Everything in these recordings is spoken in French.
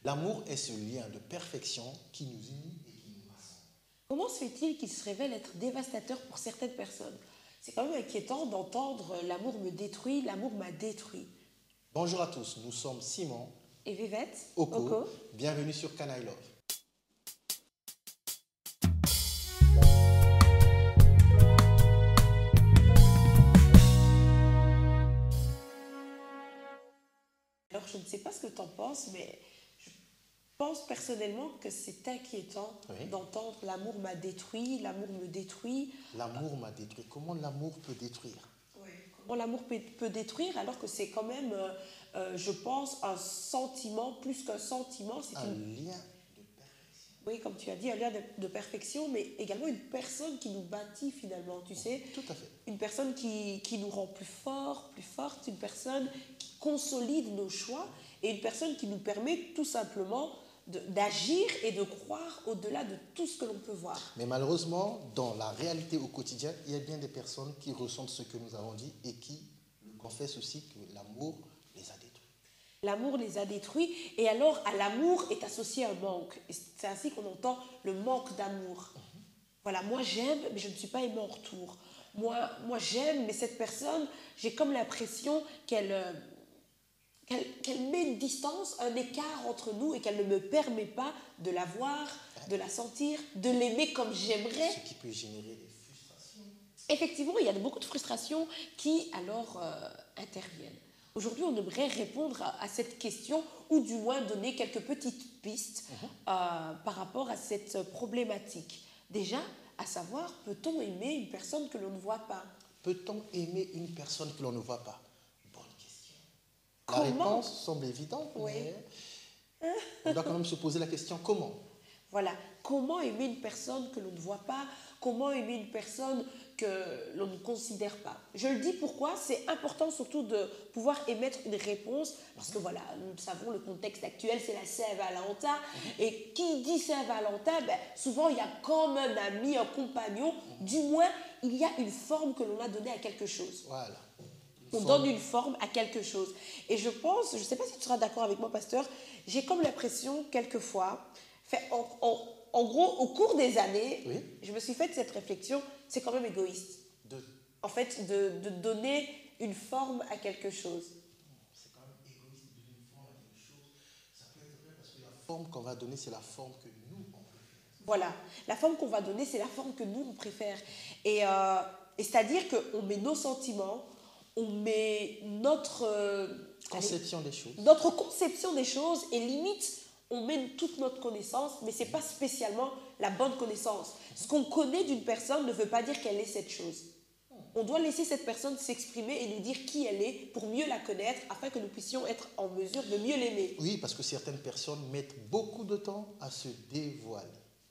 L'amour est ce lien de perfection qui nous unit et qui nous rassemble. Comment se fait-il qu'il se révèle être dévastateur pour certaines personnes? C'est quand même inquiétant d'entendre l'amour me détruit, l'amour m'a détruit. Bonjour à tous, nous sommes Simon, Et Vivette, Oko, bienvenue sur Can I Love. Alors je ne sais pas ce que tu en penses, mais je pense personnellement que c'est inquiétant Oui. d'entendre l'amour m'a détruit, l'amour me détruit. L'amour m'a détruit. Comment l'amour peut détruire? Comment l'amour peut détruire alors que c'est quand même, je pense, un sentiment, plus qu'un sentiment, c'est Un une, lien de perfection. oui, comme tu as dit, un lien de perfection, mais également une personne qui nous bâtit finalement, tu sais, Tout à fait. une personne qui nous rend plus forts, plus fortes, une personne qui consolide nos choix et une personne qui nous permet tout simplement d'agir et de croire au-delà de tout ce que l'on peut voir. Mais malheureusement, dans la réalité au quotidien, il y a bien des personnes qui ressentent ce que nous avons dit et qui confessent aussi que l'amour les a détruits. L'amour les a détruits et alors à l'amour est associé un manque. Et c'est ainsi qu'on entend le manque d'amour. Voilà, moi j'aime, mais je ne suis pas aimée en retour. Moi j'aime, mais cette personne, j'ai comme l'impression qu'elle met une distance, un écart entre nous et qu'elle ne me permet pas de la voir, de la sentir, de l'aimer comme j'aimerais. Ce qui peut générer des frustrations. Effectivement, il y a beaucoup de frustrations qui alors interviennent. Aujourd'hui, on aimerait répondre à cette question ou du moins donner quelques petites pistes par rapport à cette problématique. Déjà, à savoir, peut-on aimer une personne que l'on ne voit pas? Peut-on aimer une personne que l'on ne voit pas? Bonne question. La Comment? réponse semble évidente, Oui. mais on doit quand même se poser la question comment? Voilà, comment aimer une personne que l'on ne voit pas? Comment aimer une personne que l'on ne considère pas? Je le dis pourquoi, c'est important surtout de pouvoir émettre une réponse, parce que voilà, nous savons le contexte actuel, c'est la Saint-Valentin, et qui dit Saint-Valentin, ben, souvent il y a comme un ami, un compagnon, du moins il y a une forme que l'on a donnée à quelque chose. Voilà. On donne une forme à quelque chose. Et je pense, je ne sais pas si tu seras d'accord avec moi, pasteur, j'ai comme l'impression, quelquefois, en gros, au cours des années, Oui. je me suis fait cette réflexion, c'est quand même égoïste. De... En fait, de donner une forme à quelque chose. C'est quand même égoïste de donner une forme à quelque chose. Ça peut être vrai parce que la forme qu'on va donner, c'est la forme que nous, on préfère. Voilà, la forme qu'on va donner, c'est la forme que nous, on préfère. Et c'est-à-dire qu'on met nos sentiments, on met Conception des choses. notre conception des choses et limite, on met toute notre connaissance, mais ce n'est pas spécialement la bonne connaissance. Ce qu'on connaît d'une personne ne veut pas dire qu'elle est cette chose. On doit laisser cette personne s'exprimer et nous dire qui elle est pour mieux la connaître afin que nous puissions être en mesure de mieux l'aimer. Oui, parce que certaines personnes mettent beaucoup de temps à se dévoiler.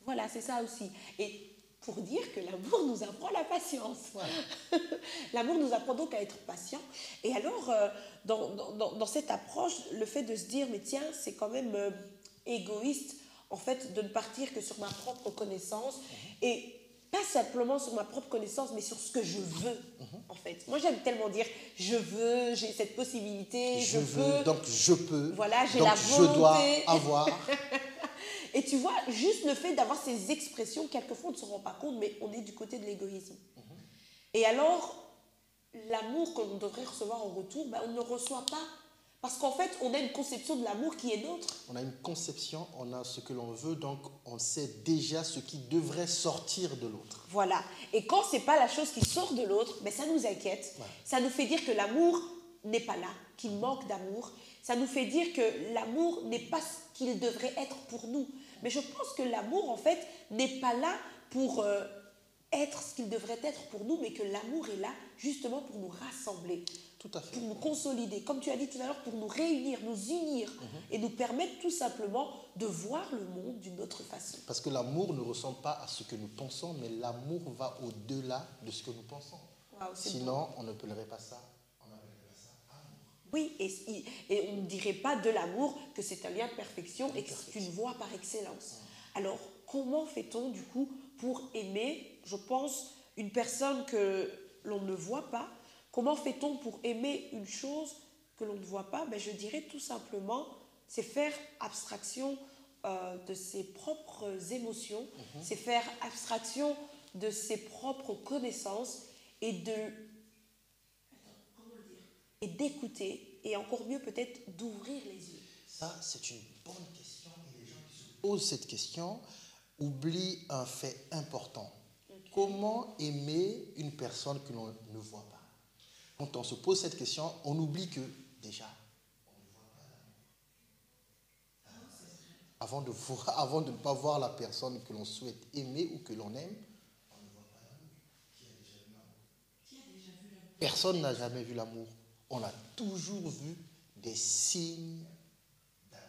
Voilà, c'est ça aussi. Et pour dire que l'amour nous apprend la patience. Voilà. L'amour nous apprend donc à être patient. Et alors, dans cette approche, le fait de se dire, mais tiens, c'est quand même égoïste, en fait, de ne partir que sur ma propre connaissance et pas simplement sur ma propre connaissance, mais sur ce que je veux, en fait. Moi, j'aime tellement dire, je veux, j'ai cette possibilité, je veux, peux. donc je peux. Voilà, j'ai donc la volonté. je dois avoir. Et tu vois, juste le fait d'avoir ces expressions, quelquefois on ne se rend pas compte, mais on est du côté de l'égoïsme. Et alors, l'amour qu'on devrait recevoir en retour, ben, on ne le reçoit pas. Parce qu'en fait, on a une conception de l'amour qui est nôtre. On a une conception, on a ce que l'on veut, donc on sait déjà ce qui devrait sortir de l'autre. Voilà. Et quand ce n'est pas la chose qui sort de l'autre, ben, ça nous inquiète. Ouais. Ça nous fait dire que l'amour n'est pas là, qu'il manque d'amour. Ça nous fait dire que l'amour n'est pas ce qu'il devrait être pour nous. Mais je pense que l'amour, en fait, n'est pas là pour être ce qu'il devrait être pour nous, mais que l'amour est là justement pour nous rassembler. Tout à fait. Pour nous consolider, comme tu as dit tout à l'heure, pour nous réunir, nous unir et nous permettre tout simplement de voir le monde d'une autre façon. Parce que l'amour ne ressemble pas à ce que nous pensons, mais l'amour va au-delà de ce que nous pensons. Wow, sinon, on n'appellerait pas ça, amour. Oui, et on ne dirait pas de l'amour que c'est un lien de perfection et que c'est une voie par excellence. Alors, comment fait-on du coup pour aimer, je pense, une personne que l'on ne voit pas? Comment fait-on pour aimer une chose que l'on ne voit pas? Ben, je dirais tout simplement c'est faire abstraction de ses propres émotions, c'est faire abstraction de ses propres connaissances et et d'écouter, et encore mieux peut-être d'ouvrir les yeux. Ça, c'est une bonne question. Et les gens qui se posent cette question oublient un fait important. Okay. Comment aimer une personne que l'on ne voit pas? Quand on se pose cette question, on oublie que déjà, on ne voit pas l'amour. Avant de ne pas voir la personne que l'on souhaite aimer ou que l'on aime, on ne voit pas l'amour. Qui a déjà vu l'amour? Personne n'a jamais vu l'amour. On a toujours vu des signes d'amour.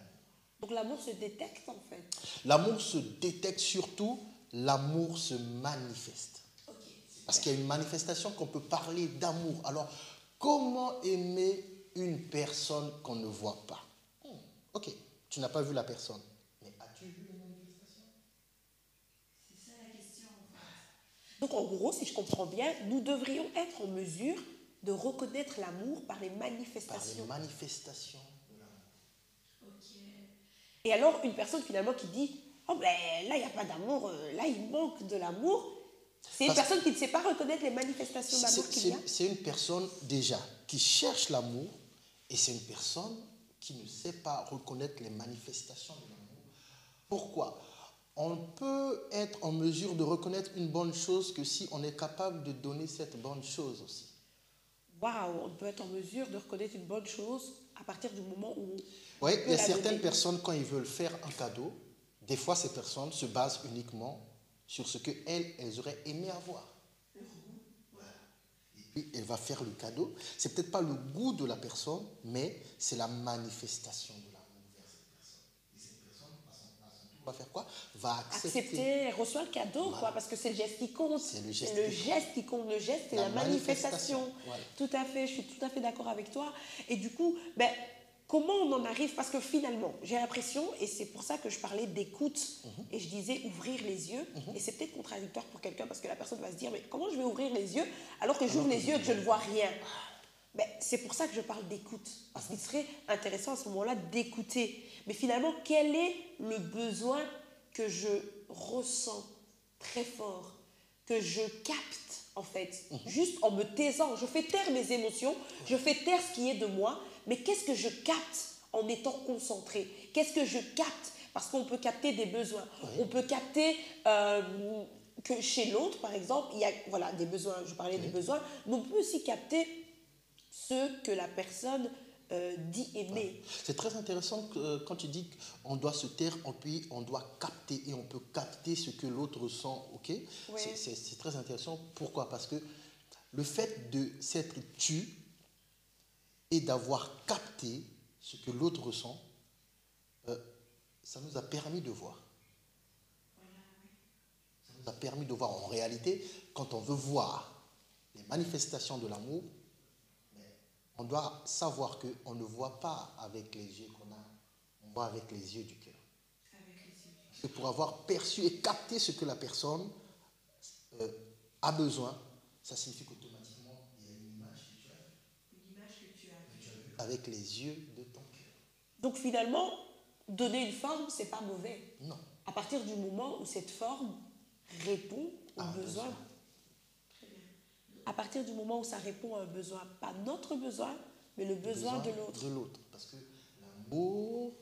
Donc l'amour se détecte en fait. L'amour se détecte, surtout, l'amour se manifeste. Okay. Parce qu'il y a une manifestation qu'on peut parler d'amour. Alors, comment aimer une personne qu'on ne voit pas? Ok, tu n'as pas vu la personne, mais as-tu vu la manifestation? C'est ça la question en fait. Donc en gros, si je comprends bien, nous devrions être en mesure de reconnaître l'amour par les manifestations. Par les manifestations de l'amour. Ok. Et alors, une personne finalement qui dit « Oh ben là, il n'y a pas d'amour, là, il manque de l'amour », c'est une personne qui ne sait pas reconnaître les manifestations d'amour qu'il y a. C'est une personne déjà qui cherche l'amour et c'est une personne qui ne sait pas reconnaître les manifestations de l'amour. Pourquoi? On peut être en mesure de reconnaître une bonne chose que si on est capable de donner cette bonne chose aussi. Waouh, on peut être en mesure de reconnaître une bonne chose à partir du moment où... Oui, il y a certaines personnes, quand ils veulent faire un cadeau, des fois ces personnes se basent uniquement sur ce qu'elles auraient aimé avoir. Voilà. Et puis elle va faire le cadeau. C'est peut-être pas le goût de la personne, mais c'est la manifestation de l'amour vers cette personne. Et cette personne, à son tour, va faire quoi? Va accepter. Elle reçoit le cadeau, voilà. Quoi, parce que c'est le geste qui compte. C'est le geste, qui compte. Le geste, c'est la manifestation. Voilà. Tout à fait, je suis tout à fait d'accord avec toi. Et du coup, comment on en arrive? Parce que finalement, j'ai l'impression, et c'est pour ça que je parlais d'écoute, et je disais ouvrir les yeux, et c'est peut-être contradictoire pour quelqu'un, parce que la personne va se dire, mais comment je vais ouvrir les yeux alors que j'ouvre les yeux et que je ne vois rien? C'est pour ça que je parle d'écoute, parce qu'il serait intéressant à ce moment-là d'écouter. Mais finalement, quel est le besoin que je ressens très fort, que je capte en fait, juste en me taisant? Je fais taire mes émotions, je fais taire ce qui est de moi, mais qu'est-ce que je capte en étant concentré? Qu'est-ce que je capte? Parce qu'on peut capter des besoins. Oui. On peut capter que chez l'autre, par exemple, il y a des besoins, je parlais des besoins, mais on peut aussi capter ce que la personne dit aimer. C'est très intéressant quand tu dis qu'on doit se taire, puis on doit capter, et on peut capter ce que l'autre ressent, ok? Oui. C'est très intéressant. Pourquoi? Parce que le fait de s'être tu et d'avoir capté ce que l'autre ressent, ça nous a permis de voir. Ça nous a permis de voir. En réalité, quand on veut voir les manifestations de l'amour, on doit savoir qu'on ne voit pas avec les yeux qu'on a, on voit avec les yeux du cœur. Et pour avoir perçu et capté ce que la personne a besoin, ça signifie qu'automatiquement, il y a une image que tu as vue. Une image que tu as vue avec les yeux de ton cœur. Donc finalement, donner une forme, ce n'est pas mauvais. Non. À partir du moment où cette forme répond aux besoins. À partir du moment où ça répond à un besoin, pas notre besoin, mais le besoin de l'autre. De l'autre, parce que l'amour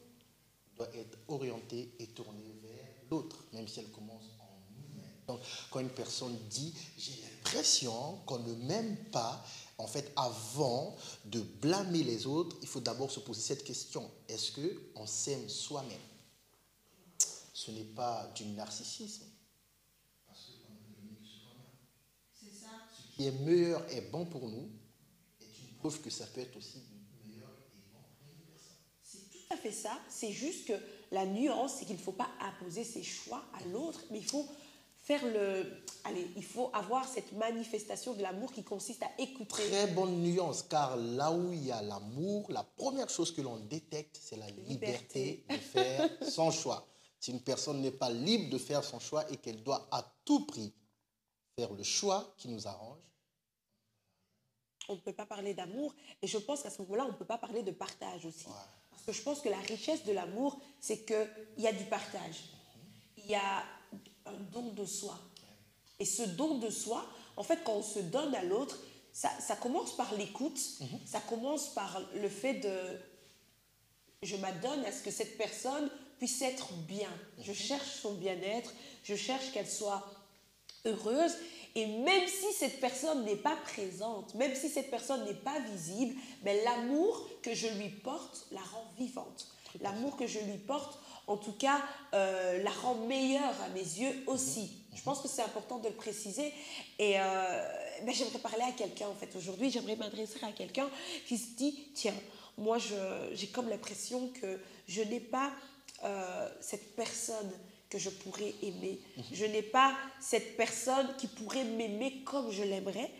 doit être orienté et tourné vers l'autre, même si elle commence en nous-mêmes. Donc, quand une personne dit « j'ai l'impression qu'on ne m'aime pas », en fait, avant de blâmer les autres, il faut d'abord se poser cette question. Est-ce qu'on s'aime soi-même? Ce n'est pas du narcissisme. Qui est meilleur et bon pour nous, et tu prouves que ça peut être aussi meilleur et bon pour une personne. C'est tout à fait ça. C'est juste que la nuance, c'est qu'il ne faut pas imposer ses choix à l'autre, mais il faut faire il faut avoir cette manifestation de l'amour qui consiste à écouter. Très bonne nuance, car là où il y a l'amour, la première chose que l'on détecte, c'est la liberté de faire son choix. Si une personne n'est pas libre de faire son choix et qu'elle doit à tout prix faire le choix qui nous arrange, on ne peut pas parler d'amour. Et je pense qu'à ce moment-là, on ne peut pas parler de partage aussi. Ouais. Parce que je pense que la richesse de l'amour, c'est qu'il y a du partage. Il y a un don de soi. Et ce don de soi, en fait, quand on se donne à l'autre, ça commence par l'écoute, ça commence par le fait de... Je m'adonne à ce que cette personne puisse être bien. Je cherche son bien-être, je cherche qu'elle soit heureuse. Et même si cette personne n'est pas présente, même si cette personne n'est pas visible, mais l'amour que je lui porte la rend vivante. L'amour que je lui porte, en tout cas, la rend meilleure à mes yeux aussi. Je pense que c'est important de le préciser. Et j'aimerais parler à quelqu'un, en fait, aujourd'hui. J'aimerais m'adresser à quelqu'un qui se dit, tiens, moi, j'ai comme l'impression que je n'ai pas cette personne que je pourrais aimer. Je n'ai pas cette personne qui pourrait m'aimer comme je l'aimerais.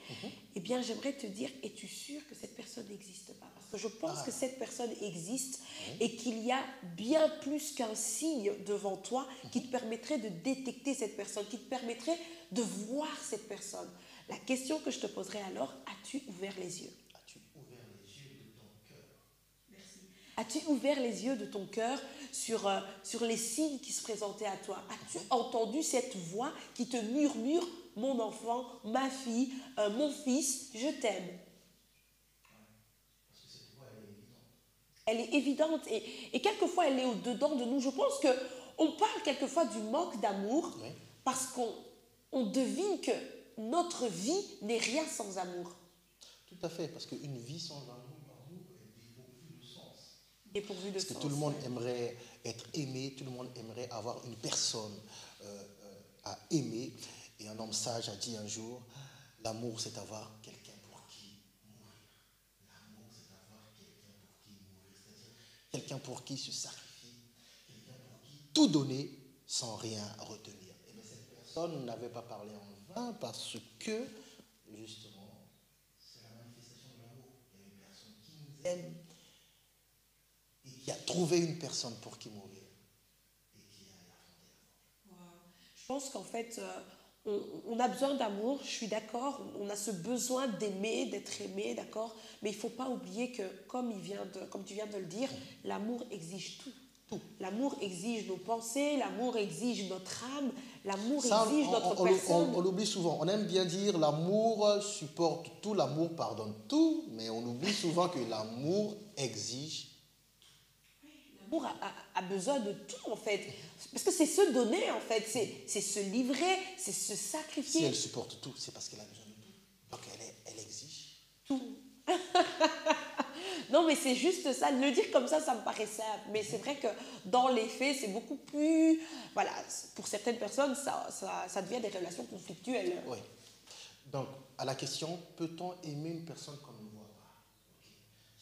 Eh bien, j'aimerais te dire, es-tu sûr que cette personne n'existe pas? Parce que je pense que cette personne existe et qu'il y a bien plus qu'un signe devant toi qui te permettrait de détecter cette personne, qui te permettrait de voir cette personne. La question que je te poserai alors, as-tu ouvert les yeux? As-tu ouvert les yeux de ton cœur? Merci. As-tu ouvert les yeux de ton cœur sur les signes qui se présentaient à toi? As-tu entendu cette voix qui te murmure, mon enfant, ma fille, mon fils, je t'aime? Parce que cette voix, elle est évidente. Elle est évidente et quelquefois elle est au-dedans de nous. Je pense qu'on parle quelquefois du manque d'amour parce qu'on devine que notre vie n'est rien sans amour. Tout à fait, parce qu'une vie sans amour est dépourvue de sens. Dépourvue de Parce que sens, tout le monde aimerait être aimé, tout le monde aimerait avoir une personne à aimer. Et un homme sage a dit un jour, l'amour c'est avoir quelqu'un pour qui mourir. L'amour c'est avoir quelqu'un pour qui mourir. C'est-à-dire quelqu'un pour qui se sacrifier, quelqu'un pour qui tout donner sans rien retenir. Et bien cette personne n'avait pas parlé en vain parce que, justement, c'est la manifestation de l'amour. Il y a une personne qui nous aime et qui a trouvé une personne pour qui mourir et qui a affronté la mort. Wow. Je pense qu'en fait, on a besoin d'amour, je suis d'accord, on a ce besoin d'aimer, d'être aimé, d'accord, mais il ne faut pas oublier que, comme tu viens de le dire, l'amour exige tout. L'amour exige nos pensées, l'amour exige notre âme, l'amour exige notre personne. On l'oublie souvent. On aime bien dire l'amour supporte tout, l'amour pardonne tout, mais on oublie souvent que l'amour exige. L'amour a besoin de tout, en fait. Parce que c'est se donner, en fait. C'est se livrer, c'est se sacrifier. Si elle supporte tout, c'est parce qu'elle a besoin de tout. Donc elle exige tout. Non, mais c'est juste ça. Le dire comme ça me paraît simple. Mais c'est vrai que dans les faits, c'est beaucoup plus... Voilà, pour certaines personnes, ça devient des relations conflictuelles. Oui. Donc, à la question, peut-on aimer une personne qu'on ne voit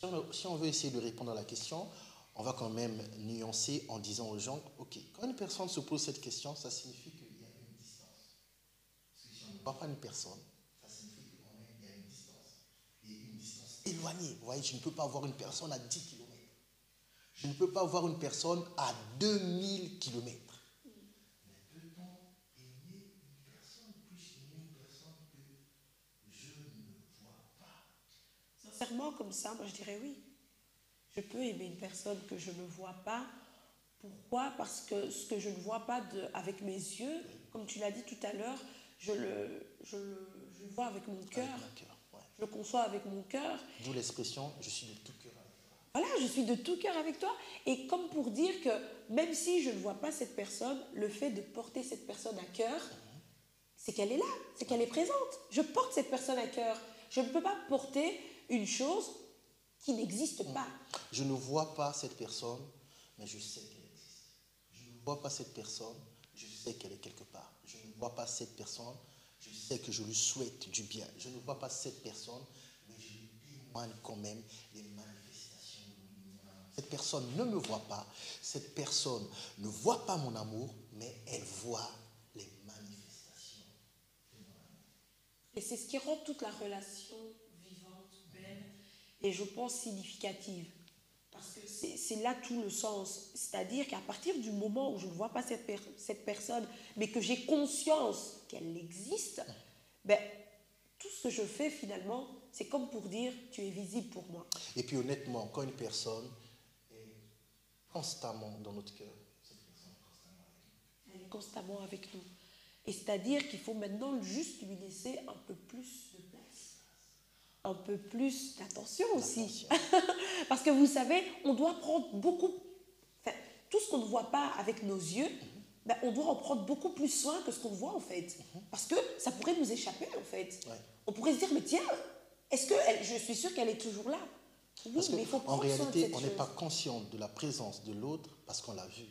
pas? Okay. Si on veut essayer de répondre à la question, on va quand même nuancer en disant aux gens, ok, quand une personne se pose cette question, ça signifie qu'il y a une distance. Parce que si on ne voit pas une personne, ça signifie qu'il y a une distance. Et une distance éloignée. Vous voyez, je ne peux pas voir une personne à 10 km. Je ne peux pas voir une personne à 2000 km. Mais peut-on aimer une personne, puis aimer une personne que je ne vois pas? Sincèrement, comme ça, moi je dirais oui. Je peux aimer une personne que je ne vois pas. Pourquoi? Parce que ce que je ne vois pas avec mes yeux, comme tu l'as dit tout à l'heure, je le vois avec mon cœur. Ouais. Je le conçois avec mon cœur. D'où l'expression « je suis de tout cœur avec toi ». Voilà, je suis de tout cœur avec toi. Et comme pour dire que même si je ne vois pas cette personne, le fait de porter cette personne à cœur, c'est qu'elle est là, c'est qu'elle est présente. Je porte cette personne à cœur. Je ne peux pas porter une chose qui n'existe pas. Je ne vois pas cette personne, mais je sais qu'elle existe. Je ne vois pas cette personne, je sais qu'elle est quelque part. Je ne vois pas cette personne, je sais que je lui souhaite du bien. Je ne vois pas cette personne, mais je lui témoigne quand même les manifestations de mon amour. Cette personne ne me voit pas, cette personne ne voit pas mon amour, mais elle voit les manifestations de mon amour. Et c'est ce qui rend toute la relation vivante, belle et je pense significative. Parce que c'est là tout le sens. C'est-à-dire qu'à partir du moment où je ne vois pas cette personne, mais que j'ai conscience qu'elle existe, ben, tout ce que je fais finalement, c'est comme pour dire tu es visible pour moi. Et puis honnêtement, quand une personne est constamment dans notre cœur. Elle est constamment avec nous. Et c'est-à-dire qu'il faut maintenant juste lui laisser un peu plus de place, un peu plus d'attention aussi. Parce que vous savez, on doit prendre beaucoup, enfin, tout ce qu'on ne voit pas avec nos yeux, ben, on doit en prendre beaucoup plus soin que ce qu'on voit en fait. Parce que ça pourrait nous échapper en fait. Ouais. On pourrait se dire, mais tiens, je suis sûre qu'elle est toujours là. Oui, Parce mais il faut qu'en prendre soin de réalité, cette on n'est chose. pas conscient de la présence de l'autre parce qu'on l'a vu.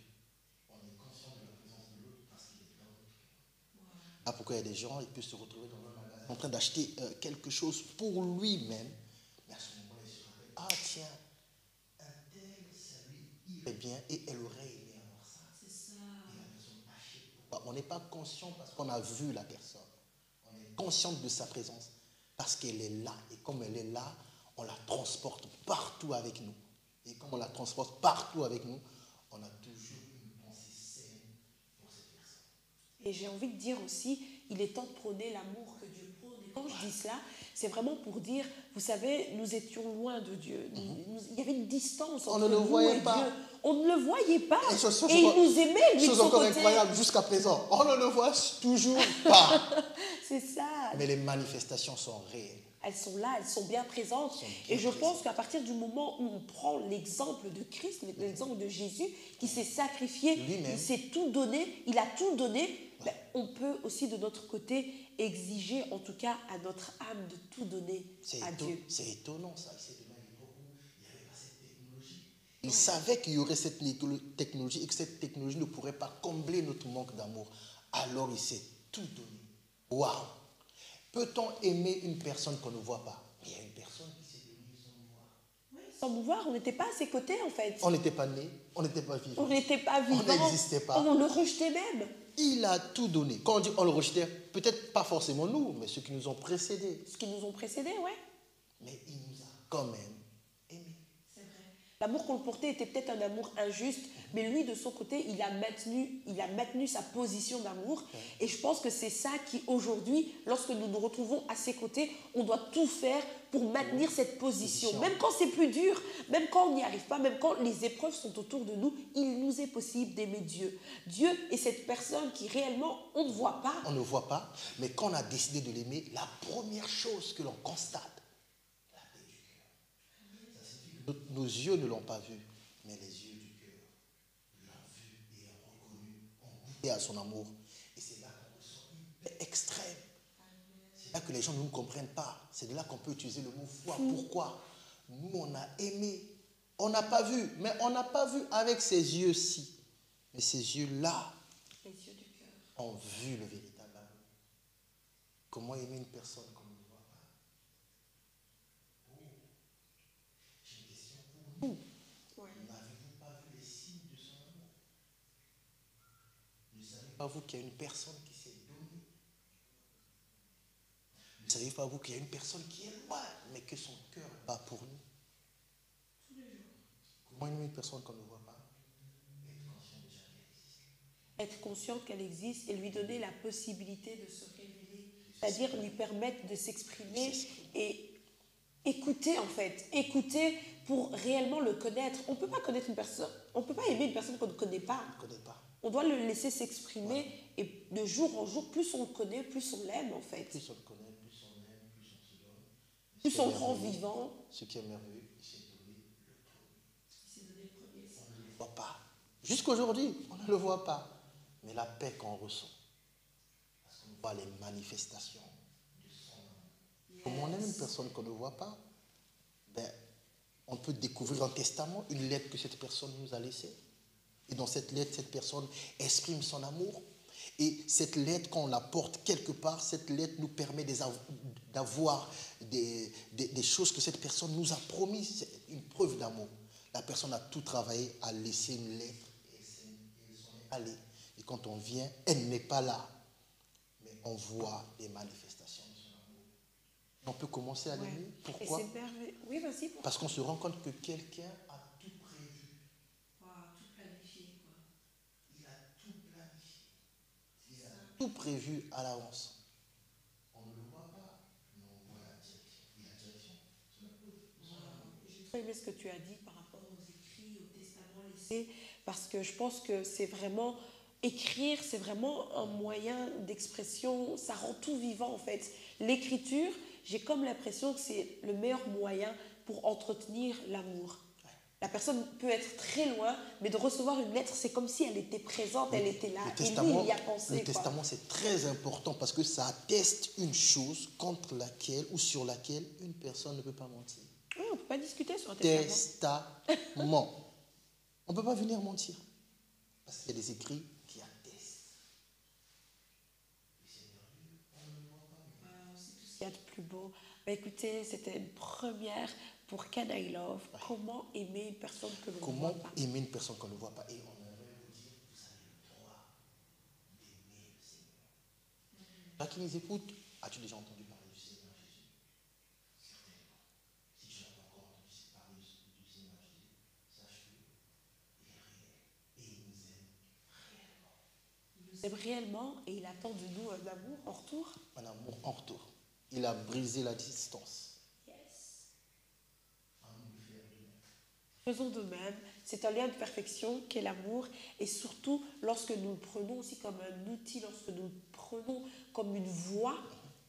Ah, pourquoi il y a des gens, ils peuvent se retrouver dans un magasin en train d'acheter quelque chose pour lui-même. Mais à ce moment-là, il se rappelle, ah tiens, un tel, ça lui irait bien et elle aurait aimé avoir ça. C'est ça. Et la personne achète. On n'est pas conscient parce qu'on a vu la personne. On est conscient de sa présence parce qu'elle est là. Et comme elle est là, on la transporte partout avec nous. Et comme on la transporte partout avec nous, on a toujours une pensée saine pour cette personne. Et j'ai envie de dire aussi, il est temps de prôner l'amour que Dieu prône. Et quand je dis cela, c'est vraiment pour dire, vous savez, nous étions loin de Dieu. Il y avait une distance entre nous et Dieu. On ne le voyait pas. Et il nous aimait, lui, de chose son encore côté. incroyable, jusqu'à présent, on ne le voit toujours pas. C'est ça. Mais les manifestations sont réelles. Elles sont là, elles sont bien présentes. Et je pense qu'à partir du moment où on prend l'exemple de Christ, l'exemple de Jésus, qui s'est sacrifié, il s'est tout donné, il a tout donné, ben, on peut aussi de notre côté exiger, en tout cas à notre âme, de tout donner à Dieu. C'est étonnant ça. C'est de l'époque où il n'y avait pas cette technologie. Il savait qu'il y aurait cette technologie et que cette technologie ne pourrait pas combler notre manque d'amour. Alors il s'est tout donné. Waouh! Peut-on aimer une personne qu'on ne voit pas? Il y a une personne qui s'est donnée sans nous voir. Oui, sans nous voir, on n'était pas à ses côtés en fait. On n'était pas nés, on n'était pas vivants. On n'était pas vivants. On n'existait pas. On le rejetait même. Il a tout donné. Quand on dit on le rejetait, peut-être pas forcément nous, mais ceux qui nous ont précédés. Ceux qui nous ont précédés, ouais. Mais il nous a quand même aimés. C'est vrai. L'amour qu'on portait était peut-être un amour injuste, mais lui, de son côté, il a maintenu sa position d'amour. Et je pense que c'est ça qui, aujourd'hui, lorsque nous nous retrouvons à ses côtés, on doit tout faire pour maintenir cette position. Même quand c'est plus dur, même quand on n'y arrive pas, même quand les épreuves sont autour de nous, il nous est possible d'aimer Dieu. Dieu est cette personne qui réellement, on ne voit pas. On ne voit pas, mais quand on a décidé de l'aimer, la première chose que l'on constate, la paix du cœur. Ça signifie que nos yeux ne l'ont pas vu, mais les yeux du cœur l'ont vu et ont reconnu, ont goûté à son amour. Et c'est là qu'on ressent une paix extrême. C'est là que les gens ne nous comprennent pas. C'est de là qu'on peut utiliser le mot foi. Pourquoi? Nous, on a aimé. On n'a pas vu, mais on n'a pas vu avec ces yeux-ci. Mais ces yeux-là ont vu le véritable amour. Comment aimer une personne qu'on ne voit pas? J'ai une question pour vous. N'avez-vous pas vu les signes de son amour? Ne savez pas vous qu'il y a une personne qui s'est donnée? Ne savez pas vous qu'il y a une personne qui est loin, mais que son cœur bat pour nous? Comment aimer une personne qu'on ne voit pas? Être conscient qu'elle existe et lui donner la possibilité de se révéler, c'est-à-dire lui permettre de s'exprimer et écouter en fait, écouter pour réellement le connaître. On ne peut pas connaître une personne, on ne peut pas aimer une personne qu'on ne connaît pas. On doit le laisser s'exprimer et de jour en jour, plus on le connaît, plus on l'aime en fait. Plus on le connaît, plus on l'aime, plus on se donne. Plus on le rend vivant. Ce qui est merveilleux, il s'est donné le premier. Il s'est donné le premier. On ne le voit pas. Jusqu'aujourd'hui, on ne le voit pas. Mais la paix qu'on ressent, parce qu'on voit les manifestations de son amour. Comme on aime une personne qu'on ne voit pas, ben, on peut découvrir un testament, une lettre que cette personne nous a laissée. Et dans cette lettre, cette personne exprime son amour. Et cette lettre, quand on la porte quelque part, cette lettre nous permet d'avoir des choses que cette personne nous a promis. C'est une preuve d'amour. La personne a tout travaillé à laisser une lettre et elle s'en est allée. Et quand on vient, elle n'est pas là. Mais on voit les manifestations de son amour. On peut commencer à l'aimer. Pourquoi? Oui, vas-y. Parce qu'on se rend compte que quelqu'un a tout prévu. Tout planifié, quoi. Il a tout planifié. Il a tout prévu à l'avance. On ne le voit pas, mais on voit la direction. Et la direction, c'est la preuve. J'ai trop aimé ce que tu as dit par rapport aux écrits, aux testaments laissés laisser parce que je pense que c'est vraiment écrire, c'est vraiment un moyen d'expression, ça rend tout vivant en fait. L'écriture, j'ai comme l'impression que c'est le meilleur moyen pour entretenir l'amour. La personne peut être très loin, mais de recevoir une lettre, c'est comme si elle était présente, elle était là. Et lui, il y a pensé. Le testament, c'est très important parce que ça atteste une chose contre laquelle ou sur laquelle une personne ne peut pas mentir. Oui, on ne peut pas discuter sur un testament. Testament. On ne peut pas venir mentir. Parce qu'il y a des écrits qui attestent. C'est tout ce qu'il y a de plus beau. Bah, écoutez, c'était une première pour Can I Love. Ouais. Comment aimer une personne que l'on ne voit pas. Comment aimer une personne qu'on ne voit pas. Et on aimerait vous dire, vous avez le droit d'aimer le Seigneur. Toi qui nous écoutes, as-tu déjà entendu parler du Seigneur Jésus? Certainement. Si tu n'as pas encore entendu parler du Seigneur Jésus, sache qu'il est réel. Et il nous aime réellement. Il nous aime réellement et il attend de nous un amour en retour. Un amour en retour. Il a brisé la distance. Faisons de même, c'est un lien de perfection qu'est l'amour et surtout lorsque nous le prenons aussi comme un outil, lorsque nous le prenons comme une voie,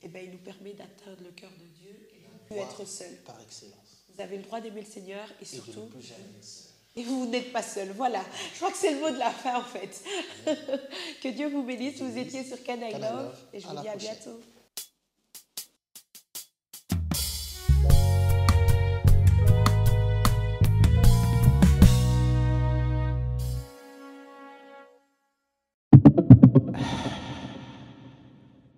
eh bien, il nous permet d'atteindre le cœur de Dieu et de ne plus être seul. Par excellence. Vous avez le droit d'aimer le Seigneur et surtout... Et de ne plus jamais être seul. Et vous n'êtes pas seul, voilà. Je crois que c'est le mot de la fin en fait. Que Dieu vous bénisse, vous étiez sur Can I Love et je vous dis à bientôt.